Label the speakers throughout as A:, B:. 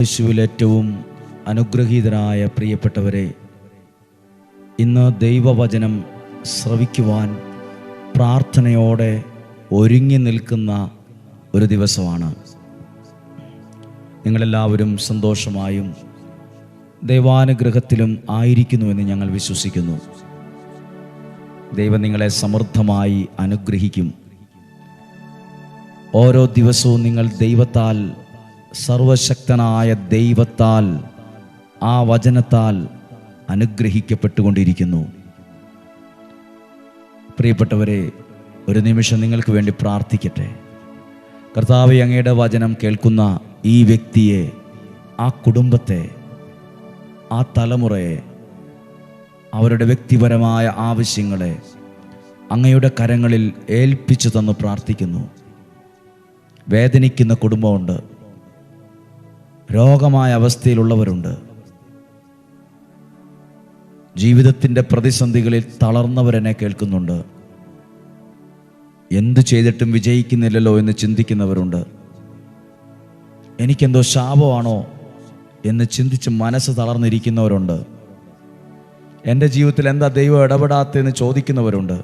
A: യേശുവിൽ ഏറ്റവും അനുഗ്രഹീതരായ പ്രിയപ്പെട്ടവരെ, ഇന്ന് ദൈവവചനം ശ്രവിക്കുവാൻ പ്രാർത്ഥനയോടെ ഒരുങ്ങി നിൽക്കുന്ന ഒരു ദിവസമാണ്. നിങ്ങളെല്ലാവരും സന്തോഷമായും ദൈവാനുഗ്രഹത്തിലും ആയിരിക്കുന്നുവെന്ന് ഞങ്ങൾ വിശ്വസിക്കുന്നു. ദൈവം നിങ്ങളെ സമൃദ്ധമായി അനുഗ്രഹിക്കും. ഓരോ ദിവസവും നിങ്ങൾ ദൈവത്താൽ, സർവശക്തനായ ദൈവത്താൽ, ആ വചനത്താൽ അനുഗ്രഹിക്കപ്പെട്ടുകൊണ്ടിരിക്കുന്നു. പ്രിയപ്പെട്ടവരെ, ഒരു നിമിഷം നിങ്ങൾക്ക് വേണ്ടി പ്രാർത്ഥിക്കട്ടെ. കർത്താവേ, അങ്ങയുടെ വചനം കേൾക്കുന്ന ഈ വ്യക്തിയെ, ആ കുടുംബത്തെ, ആ തലമുറയെ, അവരുടെ വ്യക്തിപരമായ ആവശ്യങ്ങളെ അങ്ങയുടെ കരങ്ങളിൽ ഏൽപ്പിച്ചു തന്ന് പ്രാർത്ഥിക്കുന്നു. വേദനിക്കുന്ന കുടുംബമുണ്ട്, രോഗമായ അവസ്ഥയിലുള്ളവരുണ്ട്, ജീവിതത്തിൻ്റെ പ്രതിസന്ധികളിൽ തളർന്നവരെന്നെ കേൾക്കുന്നുണ്ട്. എന്തു ചെയ്തിട്ടും വിജയിക്കുന്നില്ലല്ലോ എന്ന് ചിന്തിക്കുന്നവരുണ്ട്. എനിക്കെന്തോ ശാപമാണോ എന്ന് ചിന്തിച്ച് മനസ്സ് തളർന്നിരിക്കുന്നവരുണ്ട്. എൻ്റെ ജീവിതത്തിൽ എന്താ ദൈവം ഇടപെടാത്തതെന്ന് ചോദിക്കുന്നവരുണ്ട്.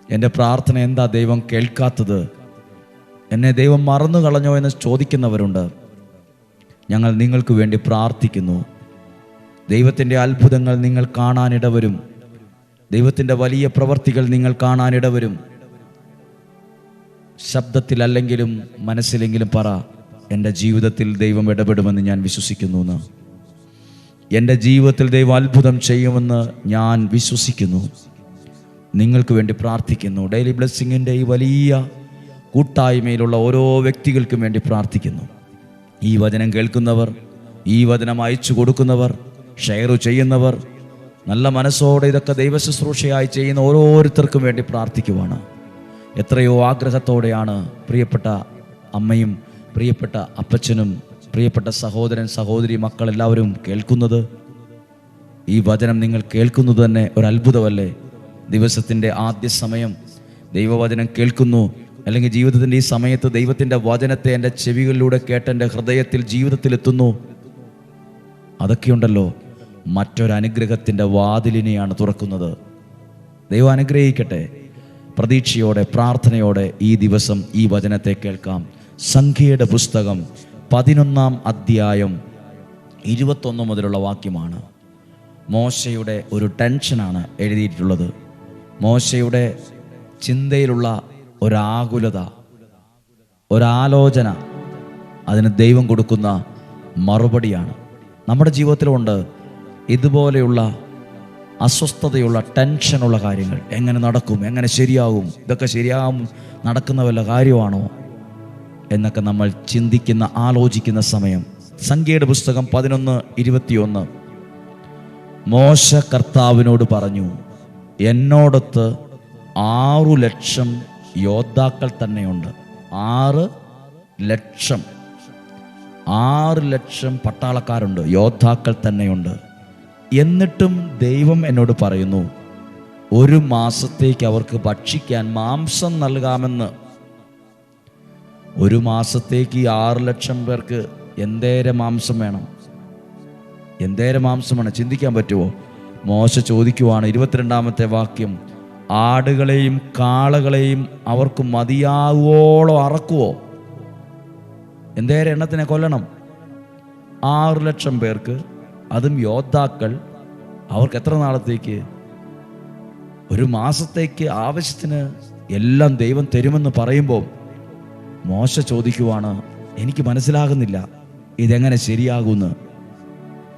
A: എൻ്റെ പ്രാർത്ഥന എന്താ ദൈവം കേൾക്കാത്തത്, എന്നെ ദൈവം മറന്നു കളഞ്ഞോ എന്ന് ചോദിക്കുന്നവരുണ്ട്. ഞങ്ങൾ നിങ്ങൾക്ക് വേണ്ടി പ്രാർത്ഥിക്കുന്നു. ദൈവത്തിൻ്റെ അത്ഭുതങ്ങൾ നിങ്ങൾ കാണാനിടവരും. ദൈവത്തിൻ്റെ വലിയ പ്രവർത്തികൾ നിങ്ങൾ കാണാനിടവരും. ശബ്ദത്തിലല്ലെങ്കിലും മനസ്സിലെങ്കിലും പറ, എൻ്റെ ജീവിതത്തിൽ ദൈവം ഇടപെടുമെന്ന് ഞാൻ വിശ്വസിക്കുന്നു എന്ന്. എൻ്റെ ജീവിതത്തിൽ ദൈവം അത്ഭുതം ചെയ്യുമെന്ന് ഞാൻ വിശ്വസിക്കുന്നു. നിങ്ങൾക്ക് വേണ്ടി പ്രാർത്ഥിക്കുന്നു. ഡെയിലി ബ്ലെസ്സിങ്ങിൻ്റെ ഈ വലിയ കൂട്ടായ്മയിലുള്ള ഓരോ വ്യക്തികൾക്കും വേണ്ടി പ്രാർത്ഥിക്കുന്നു. ഈ വചനം കേൾക്കുന്നവർ, ഈ വചനം അയച്ചു കൊടുക്കുന്നവർ, ഷെയർ ചെയ്യുന്നവർ, നല്ല മനസ്സോടെ ഇതൊക്കെ ദൈവശുശ്രൂഷയായി ചെയ്യുന്ന ഓരോരുത്തർക്കും വേണ്ടി പ്രാർത്ഥിക്കുവാണ്. എത്രയോ ആഗ്രഹത്തോടെയാണ് പ്രിയപ്പെട്ട അമ്മയും പ്രിയപ്പെട്ട അപ്പച്ചനും പ്രിയപ്പെട്ട സഹോദരൻ സഹോദരി മക്കളെല്ലാവരും കേൾക്കുന്നത്. ഈ വചനം നിങ്ങൾ കേൾക്കുന്നത് തന്നെ ഒരു അത്ഭുതമല്ലേ? ദിവസത്തിൻ്റെ ആദ്യ സമയം ദൈവവചനം കേൾക്കുന്നു, അല്ലെങ്കിൽ ജീവിതത്തിൻ്റെ ഈ സമയത്ത് ദൈവത്തിൻ്റെ വചനത്തെ എൻ്റെ ചെവികളിലൂടെ കേട്ട് എൻ്റെ ഹൃദയത്തിൽ ജീവിതത്തിലെത്തുന്നു. അതൊക്കെയുണ്ടല്ലോ മറ്റൊരനുഗ്രഹത്തിൻ്റെ വാതിലിനെയാണ് തുറക്കുന്നത്. ദൈവം അനുഗ്രഹിക്കട്ടെ. പ്രതീക്ഷയോടെ പ്രാർത്ഥനയോടെ ഈ ദിവസം ഈ വചനത്തെ കേൾക്കാം. സംഖ്യയുടെ പുസ്തകം 11-ാം അധ്യായം 21 മുതലുള്ള വാക്യമാണ്. മോശയുടെ ഒരു ടെൻഷനാണ് എഴുതിയിട്ടുള്ളത്. മോശയുടെ ചിന്തയിലുള്ള ഒരാകുലത, ഒരാലോചന, അതിന് ദൈവം കൊടുക്കുന്ന മറുപടിയാണ്. നമ്മുടെ ജീവിതത്തിലുണ്ട് ഇതുപോലെയുള്ള അസ്വസ്ഥതയുള്ള, ടെൻഷനുള്ള കാര്യങ്ങൾ. എങ്ങനെ നടക്കും, എങ്ങനെ ശരിയാകും, ഇതൊക്കെ ശരിയാകും, നടക്കുന്ന വല്ല കാര്യമാണോ എന്നൊക്കെ നമ്മൾ ചിന്തിക്കുന്ന, ആലോചിക്കുന്ന സമയം. സംഖ്യയുടെ പുസ്തകം 11:21. മോശ കർത്താവിനോട് പറഞ്ഞു, എന്നോടൊത്ത് 6 ലക്ഷം യോദ്ധാക്കൾ തന്നെയുണ്ട്. 6 ലക്ഷം പട്ടാളക്കാരുണ്ട്, യോദ്ധാക്കൾ തന്നെയുണ്ട്. എന്നിട്ടും ദൈവം എന്നോട് പറയുന്നു, 1 മാസത്തേക്ക് അവർക്ക് ഭക്ഷിക്കാൻ മാംസം നൽകാമെന്ന്. 1 മാസത്തേക്ക് 6 ലക്ഷം പേർക്ക് എന്തേരം മാംസം വേണം, എന്തേരം മാംസം വേണം, ചിന്തിക്കാൻ പറ്റുമോ? മോശ ചോദിക്കുവാണ്, 22-ാമത്തെ വാക്യം, ആടുകളെയും കാളകളെയും അവർക്ക് മതിയാവോളം അറക്കുവോ? എന്തേരം എണ്ണത്തിനെ കൊല്ലണം? 6 ലക്ഷം പേർക്ക്, അതും യോദ്ധാക്കൾ. അവർക്ക് എത്ര നാളത്തേക്ക്? 1 മാസത്തേക്ക് ആവശ്യത്തിന് എല്ലാം ദൈവം തരുമെന്ന് പറയുമ്പോൾ മോശ ചോദിക്കുവാണ്, എനിക്ക് മനസ്സിലാകുന്നില്ല ഇതെങ്ങനെ ശരിയാകുമെന്ന്.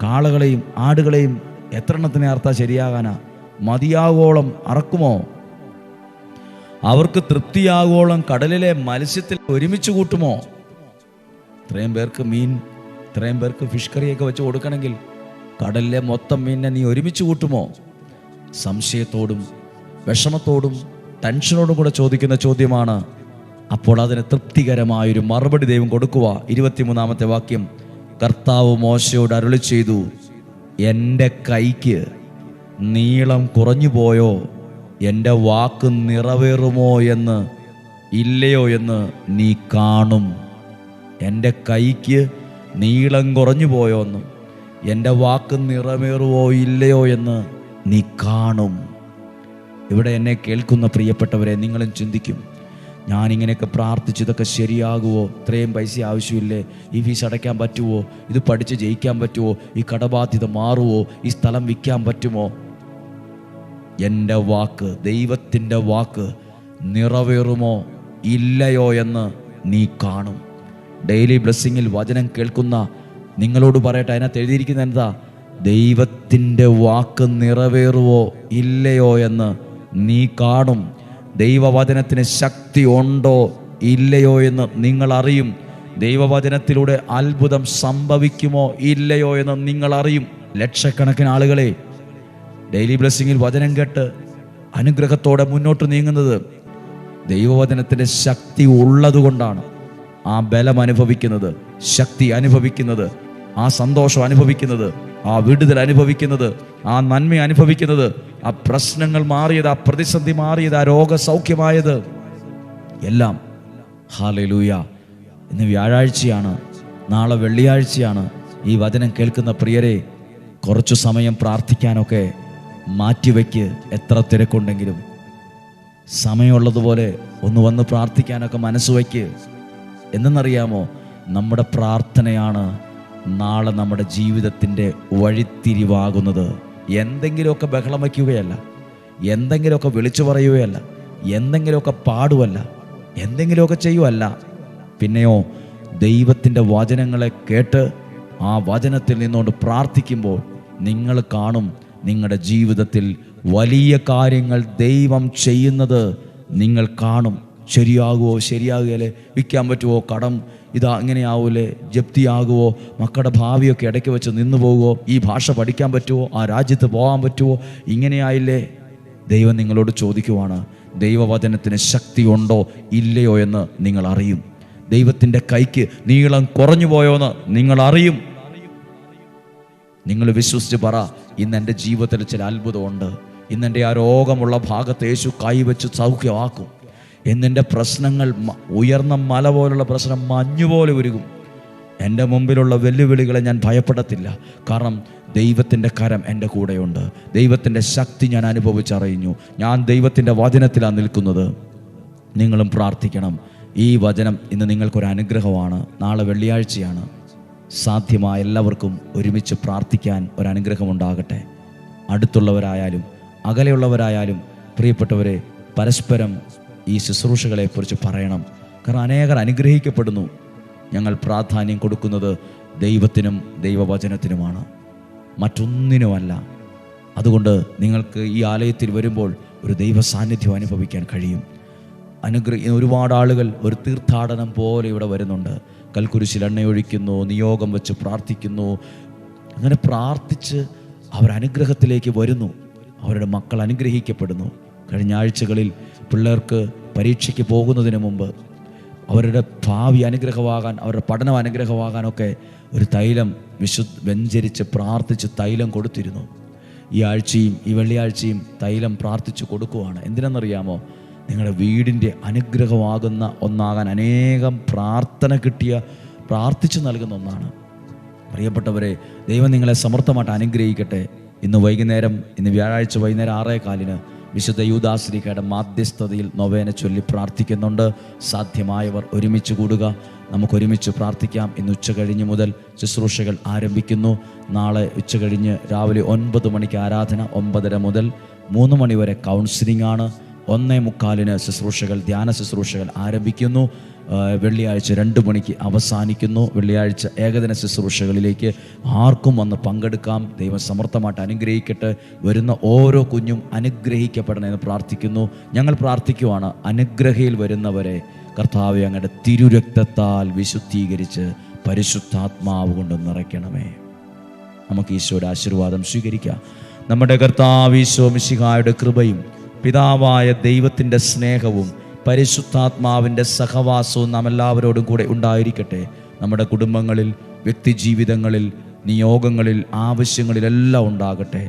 A: കാളകളെയും ആടുകളെയും എത്ര എണ്ണത്തിനെ അർത്ഥ ശരിയാകാനാ? മതിയാകോളം അറക്കുമോ? അവർക്ക് തൃപ്തിയാകോളം കടലിലെ മത്സ്യത്തിൽ ഒരുമിച്ച് കൂട്ടുമോ? ഇത്രയും പേർക്ക് മീൻ, ഇത്രയും പേർക്ക് ഫിഷ് കറിയൊക്കെ വെച്ച് കൊടുക്കണമെങ്കിൽ കടലിലെ മൊത്തം മീനിനെ നീ ഒരുമിച്ച് കൂട്ടുമോ? സംശയത്തോടും വിഷമത്തോടും ടെൻഷനോടും കൂടെ ചോദിക്കുന്ന ചോദ്യമാണ്. അപ്പോൾ അതിന് തൃപ്തികരമായൊരു മറുപടി ദൈവം കൊടുക്കുക. 23-ാമത്തെ വാക്യം, കർത്താവ് മോശയോട് അരുളി ചെയ്തു, എൻ്റെ കൈക്ക് നീളം കുറഞ്ഞു പോയോ? എൻ്റെ വാക്ക് നിറവേറുമോ എന്ന് ഇല്ലയോ എന്ന് നീ കാണും. എൻ്റെ കൈക്ക് നീളം കുറഞ്ഞു പോയോന്നും എൻ്റെ വാക്ക് നിറവേറുവോ ഇല്ലയോ എന്ന് നീ കാണും. ഇവിടെ എന്നെ കേൾക്കുന്ന പ്രിയപ്പെട്ടവരെ, നിങ്ങളും ചിന്തിക്കും, ഞാനിങ്ങനെയൊക്കെ പ്രാർത്ഥിച്ച് ഇതൊക്കെ ശരിയാകുമോ? ഇത്രയും പൈസ ആവശ്യമില്ലേ? ഈ ഫീസ് അടയ്ക്കാൻ പറ്റുമോ? ഇത് പഠിച്ച് ജയിക്കാൻ പറ്റുമോ? ഈ കടബാധ്യത മാറുമോ? ഈ സ്ഥലം വിൽക്കാൻ പറ്റുമോ? എൻ്റെ വാക്ക്, ദൈവത്തിൻ്റെ വാക്ക് നിറവേറുമോ ഇല്ലയോ എന്ന് നീ കാണും. ഡെയിലി ബ്ലെസ്സിങ്ങിൽ വചനം കേൾക്കുന്ന നിങ്ങളോട് പറയട്ടെ, അതിനകത്ത് എഴുതിയിരിക്കുന്ന എന്താ? ദൈവത്തിൻ്റെ വാക്ക് നിറവേറുവോ ഇല്ലയോ എന്ന് നീ കാണും. ദൈവവചനത്തിന് ശക്തി ഉണ്ടോ ഇല്ലയോ എന്ന് നിങ്ങൾ അറിയും. ദൈവവചനത്തിലൂടെ അത്ഭുതം സംഭവിക്കുമോ ഇല്ലയോ എന്ന് നിങ്ങൾ അറിയും. ലക്ഷക്കണക്കിന് ആളുകളെ ഡെയിലി ബ്ലെസ്സിങ്ങിൽ വചനം കേട്ട് അനുഗ്രഹത്തോടെ മുന്നോട്ട് നീങ്ങുന്നത് ദൈവവചനത്തിൻ്റെ ശക്തി ഉള്ളതുകൊണ്ടാണ്. ആ ബലം അനുഭവിക്കുന്നത്, ശക്തി അനുഭവിക്കുന്നത്, ആ സന്തോഷം അനുഭവിക്കുന്നത്, ആ വിടുതൽ അനുഭവിക്കുന്നത്, ആ നന്മ അനുഭവിക്കുന്നത്, ആ പ്രശ്നങ്ങൾ മാറിയത്, ആ പ്രതിസന്ധി മാറിയത്, ആ രോഗസൗഖ്യമായത് എല്ലാം. ഹല്ലേലൂയ. ഇന്ന് വ്യാഴാഴ്ചയാണ്, നാളെ വെള്ളിയാഴ്ചയാണ്. ഈ വചനം കേൾക്കുന്ന പ്രിയരെ, കുറച്ചു സമയം പ്രാർത്ഥിക്കാനൊക്കെ മാറ്റിവെക്ക്. എത്ര തിരക്കുണ്ടെങ്കിലും സമയമുള്ളതുപോലെ ഒന്ന് വന്ന് പ്രാർത്ഥിക്കാനൊക്കെ മനസ്സ് വയ്ക്ക്. എന്തെന്നറിയാമോ? നമ്മുടെ പ്രാർത്ഥനയാണ് നാളെ നമ്മുടെ ജീവിതത്തിൻ്റെ വഴിത്തിരിവാകുന്നത്. എന്തെങ്കിലുമൊക്കെ ബഹളം വയ്ക്കുകയല്ല, എന്തെങ്കിലുമൊക്കെ വിളിച്ചു പറയുകയല്ല, എന്തെങ്കിലുമൊക്കെ പാടുവല്ല, എന്തെങ്കിലുമൊക്കെ ചെയ്യുവല്ല. പിന്നെയോ ദൈവത്തിൻ്റെ വചനങ്ങളെ കേട്ട് ആ വചനത്തിൽ നിന്നുകൊണ്ട് പ്രാർത്ഥിക്കുമ്പോൾ നിങ്ങൾ കാണും, നിങ്ങളുടെ ജീവിതത്തിൽ വലിയ കാര്യങ്ങൾ ദൈവം ചെയ്യുന്നത് നിങ്ങൾ കാണും. ശരിയാകുമോ? ശരിയാകുകയല്ലേ? വിൽക്കാൻ പറ്റുമോ? കടം ഇതാ ഇങ്ങനെയാവൂലേ? ജപ്തിയാകുമോ? മക്കളുടെ ഭാവിയൊക്കെ ഇടയ്ക്ക് വെച്ച് നിന്നു പോകുമോ? ഈ ഭാഷ പഠിക്കാൻ പറ്റുമോ? ആ രാജ്യത്ത് പോകാൻ പറ്റുമോ? ഇങ്ങനെയായില്ലേ? ദൈവം നിങ്ങളോട് ചോദിക്കുവാണ്, ദൈവവചനത്തിന് ശക്തി ഉണ്ടോ ഇല്ലയോ എന്ന് നിങ്ങൾ അറിയും. ദൈവത്തിൻ്റെ കൈക്ക് നീളം കുറഞ്ഞു പോയോ എന്ന് നിങ്ങൾ അറിയും. നിങ്ങൾ വിശ്വസിച്ച് പറ, ഇന്ന് എൻ്റെ ജീവിതത്തിൽ ചില അത്ഭുതമുണ്ട്. ഇന്നെൻ്റെ ആ രോഗമുള്ള ഭാഗത്ത് യേശു കൈവച്ച് സൗഖ്യമാക്കും. എന്നെൻ്റെ പ്രശ്നങ്ങൾ, ഉയർന്ന മല പോലുള്ള പ്രശ്നം മഞ്ഞുപോലെ ഉരുകും. എൻ്റെ മുമ്പിലുള്ള വെല്ലുവിളികളെ ഞാൻ ഭയപ്പെടത്തില്ല. കാരണം ദൈവത്തിൻ്റെ കരം എൻ്റെ കൂടെയുണ്ട്. ദൈവത്തിൻ്റെ ശക്തി ഞാൻ അനുഭവിച്ചറിഞ്ഞു. ഞാൻ ദൈവത്തിൻ്റെ വചനത്തിലാണ് നിൽക്കുന്നത്. നിങ്ങളും പ്രാർത്ഥിക്കണം. ഈ വചനം ഇന്ന് നിങ്ങൾക്കൊരു അനുഗ്രഹമാണ്. നാളെ വെള്ളിയാഴ്ചയാണ്. സാധ്യമായ എല്ലാവർക്കും ഒരുമിച്ച് പ്രാർത്ഥിക്കാൻ ഒരനുഗ്രഹമുണ്ടാകട്ടെ. അടുത്തുള്ളവരായാലും അകലെയുള്ളവരായാലും പ്രിയപ്പെട്ടവരെ, പരസ്പരം ഈ ശുശ്രൂഷകളെക്കുറിച്ച് പറയണം. കാരണം അനേകർ അനുഗ്രഹിക്കപ്പെടുന്നു. ഞങ്ങൾ പ്രാധാന്യം കൊടുക്കുന്നത് ദൈവത്തിനും ദൈവവചനത്തിനുമാണ്, മറ്റൊന്നിനുമല്ല. അതുകൊണ്ട് നിങ്ങൾക്ക് ഈ ആലയത്തിൽ വരുമ്പോൾ ഒരു ദൈവ സാന്നിധ്യം അനുഭവിക്കാൻ കഴിയും. ഒരുപാട് ആളുകൾ ഒരു തീർത്ഥാടനം പോലെ ഇവിടെ വരുന്നുണ്ട്. കൽക്കുരിശിൽ എണ്ണയൊഴിക്കുന്നു, നിയോഗം വെച്ച് പ്രാർത്ഥിക്കുന്നു. അങ്ങനെ പ്രാർത്ഥിച്ച് അവർ അനുഗ്രഹത്തിലേക്ക് വരുന്നു. അവരുടെ മക്കൾ അനുഗ്രഹിക്കപ്പെടുന്നു. കഴിഞ്ഞ ആഴ്ചകളിൽ പിള്ളേർക്ക് പരീക്ഷയ്ക്ക് പോകുന്നതിന് മുമ്പ് അവരുടെ ഭാവി അനുഗ്രഹമാകാൻ, അവരുടെ പഠനം അനുഗ്രഹമാകാനൊക്കെ ഒരു തൈലം വെഞ്ചരിച്ച് പ്രാർത്ഥിച്ച് തൈലം കൊടുത്തിരുന്നു. ഈ ആഴ്ചയും ഈ വെള്ളിയാഴ്ചയും തൈലം പ്രാർത്ഥിച്ച് കൊടുക്കുവാണ്. എന്തിനെന്നറിയാമോ? നിങ്ങളുടെ വീടിൻ്റെ അനുഗ്രഹമാകുന്ന ഒന്നാകാൻ അനേകം പ്രാർത്ഥിച്ചു നൽകുന്ന ഒന്നാണ്. പ്രിയപ്പെട്ടവരെ, ദൈവം നിങ്ങളെ സമർത്ഥമായിട്ട് അനുഗ്രഹിക്കട്ടെ. ഇന്ന് വ്യാഴാഴ്ച വൈകുന്നേരം 6:15 വിശുദ്ധ യൂദാശ്ലീഹയുടെ മാധ്യസ്ഥതയിൽ നൊവേന ചൊല്ലി പ്രാർത്ഥിക്കുന്നുണ്ട്. സാധ്യമായവർ ഒരുമിച്ച് കൂടുക, നമുക്കൊരുമിച്ച് പ്രാർത്ഥിക്കാം. ഇന്ന് ഉച്ചകഴിഞ്ഞ് മുതൽ ശുശ്രൂഷകൾ ആരംഭിക്കുന്നു. നാളെ ഉച്ചകഴിഞ്ഞ് രാവിലെ 9 മണിക്ക് ആരാധന, 9:30 മുതൽ 3 മണി വരെ കൗൺസിലിംഗ് ആണ്. 1:45 ശുശ്രൂഷകൾ, ധ്യാന ശുശ്രൂഷകൾ ആരംഭിക്കുന്നു. വെള്ളിയാഴ്ച 2 മണിക്ക് അവസാനിക്കുന്നു. വെള്ളിയാഴ്ച ഏകദിന ശുശ്രൂഷകളിലേക്ക് ആർക്കും വന്ന് പങ്കെടുക്കാം. ദൈവം സമർത്ഥമായിട്ട് അനുഗ്രഹിക്കട്ടെ. വരുന്ന ഓരോ കുഞ്ഞും അനുഗ്രഹിക്കപ്പെടണമെന്ന് പ്രാർത്ഥിക്കുന്നു. ഞങ്ങൾ പ്രാർത്ഥിക്കുവാണ്, അനുഗ്രഹയിൽ വരുന്നവരെ കർത്താവെ അങ്ങയുടെ തിരുരക്തത്താൽ വിശുദ്ധീകരിച്ച് പരിശുദ്ധാത്മാവ് കൊണ്ട് നിറയ്ക്കണമേ. നമുക്ക് ഈശോയുടെ ആശീർവാദം സ്വീകരിക്കാം. നമ്മുടെ കർത്താവ് ഈശോ മിശിഹായുടെ കൃപയും പിതാവായ ദൈവത്തിൻ്റെ സ്നേഹവും പരിശുദ്ധാത്മാവിൻ്റെ സഹവാസവും നാം എല്ലാവരോടും കൂടെ ഉണ്ടായിരിക്കട്ടെ. നമ്മുടെ കുടുംബങ്ങളിൽ, വ്യക്തിജീവിതങ്ങളിൽ, നിയോഗങ്ങളിൽ, ആവശ്യങ്ങളിലെല്ലാം ഉണ്ടാകട്ടെ.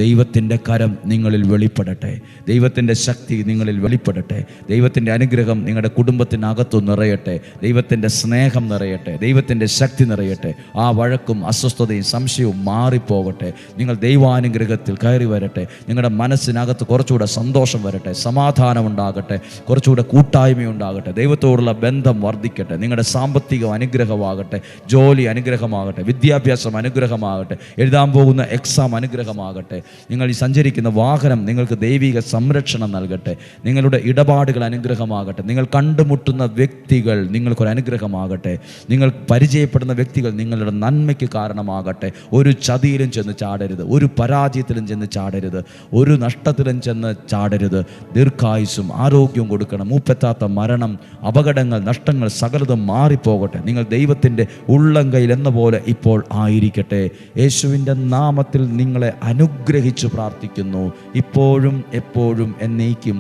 A: ദൈവത്തിൻ്റെ കരം നിങ്ങളിൽ വെളിപ്പെടട്ടെ. ദൈവത്തിൻ്റെ ശക്തി നിങ്ങളിൽ വെളിപ്പെടട്ടെ. ദൈവത്തിൻ്റെ അനുഗ്രഹം നിങ്ങളുടെ കുടുംബത്തിനകത്തു നിറയട്ടെ. ദൈവത്തിൻ്റെ സ്നേഹം നിറയട്ടെ. ദൈവത്തിൻ്റെ ശക്തി നിറയട്ടെ. ആ വഴക്കും അസ്വസ്ഥതയും സംശയവും മാറിപ്പോകട്ടെ. നിങ്ങൾ ദൈവാനുഗ്രഹത്തിൽ കയറി വരട്ടെ. നിങ്ങളുടെ മനസ്സിനകത്ത് കുറച്ചുകൂടെ സന്തോഷം വരട്ടെ, സമാധാനം ഉണ്ടാകട്ടെ, കുറച്ചുകൂടെ കൂട്ടായ്മയുണ്ടാകട്ടെ, ദൈവത്തോടുള്ള ബന്ധം വർദ്ധിക്കട്ടെ. നിങ്ങളുടെ സാമ്പത്തികം അനുഗ്രഹമാകട്ടെ, ജോലി അനുഗ്രഹമാകട്ടെ, വിദ്യാഭ്യാസം അനുഗ്രഹമാകട്ടെ, എഴുതാൻ പോകുന്ന എക്സാം അനുഗ്രഹമാകട്ടെ. നിങ്ങൾ ഈ സഞ്ചരിക്കുന്ന വാഹനം നിങ്ങൾക്ക് ദൈവിക സംരക്ഷണം നൽകട്ടെ. നിങ്ങളുടെ ഇടപാടുകൾ അനുഗ്രഹമാകട്ടെ. നിങ്ങൾ കണ്ടുമുട്ടുന്ന വ്യക്തികൾ നിങ്ങൾക്കൊരു അനുഗ്രഹമാകട്ടെ. നിങ്ങൾ പരിചയപ്പെടുന്ന വ്യക്തികൾ നിങ്ങളുടെ നന്മയ്ക്ക് കാരണമാകട്ടെ. ഒരു ചതിയിലും ചെന്ന് ചാടരുത്, ഒരു പരാജയത്തിലും ചെന്ന് ചാടരുത്, ഒരു നഷ്ടത്തിലും ചെന്ന് ചാടരുത്. ദീർഘായുസ്സും ആരോഗ്യവും കൊടുക്കണം. മൂപ്പെത്താത്ത മരണം, അപകടങ്ങൾ, നഷ്ടങ്ങൾ സകലതും മാറിപ്പോകട്ടെ. നിങ്ങൾ ദൈവത്തിൻ്റെ ഉള്ളം കയ്യിൽ എന്ന പോലെ ഇപ്പോൾ ആയിരിക്കട്ടെ. യേശുവിൻ്റെ നാമത്തിൽ നിങ്ങളെ അനുഗ്രഹിച്ച് പ്രാർത്ഥിക്കുന്നു, ഇപ്പോഴും എപ്പോഴും എന്നേക്കും.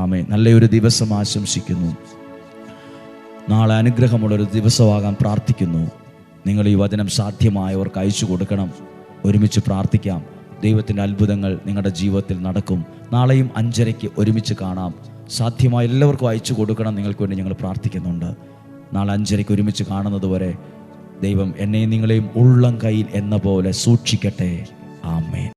A: ആമേൻ. നല്ലൊരു ദിവസം ആശംസിക്കുന്നു. നാളെ അനുഗ്രഹമുള്ളൊരു ദിവസമാകാൻ പ്രാർത്ഥിക്കുന്നു. നിങ്ങൾ ഈ വചനം സാധ്യമായവർക്ക് അയച്ചു കൊടുക്കണം. ഒരുമിച്ച് പ്രാർത്ഥിക്കാം. ദൈവത്തിൻ്റെ അത്ഭുതങ്ങൾ നിങ്ങളുടെ ജീവിതത്തിൽ നടക്കും. നാളെയും 5:30 ഒരുമിച്ച് കാണാം. സാധ്യമായ എല്ലാവർക്കും അയച്ചു കൊടുക്കണം. നിങ്ങൾക്ക് വേണ്ടി ഞങ്ങൾ പ്രാർത്ഥിക്കുന്നുണ്ട്. നാളെ 5:30 ഒരുമിച്ച് കാണുന്നത് വരെ ദൈവം എന്നെയും നിങ്ങളെയും ഉള്ളം കയ്യിൽ എന്ന പോലെ സൂക്ഷിക്കട്ടെ. ആമേൻ.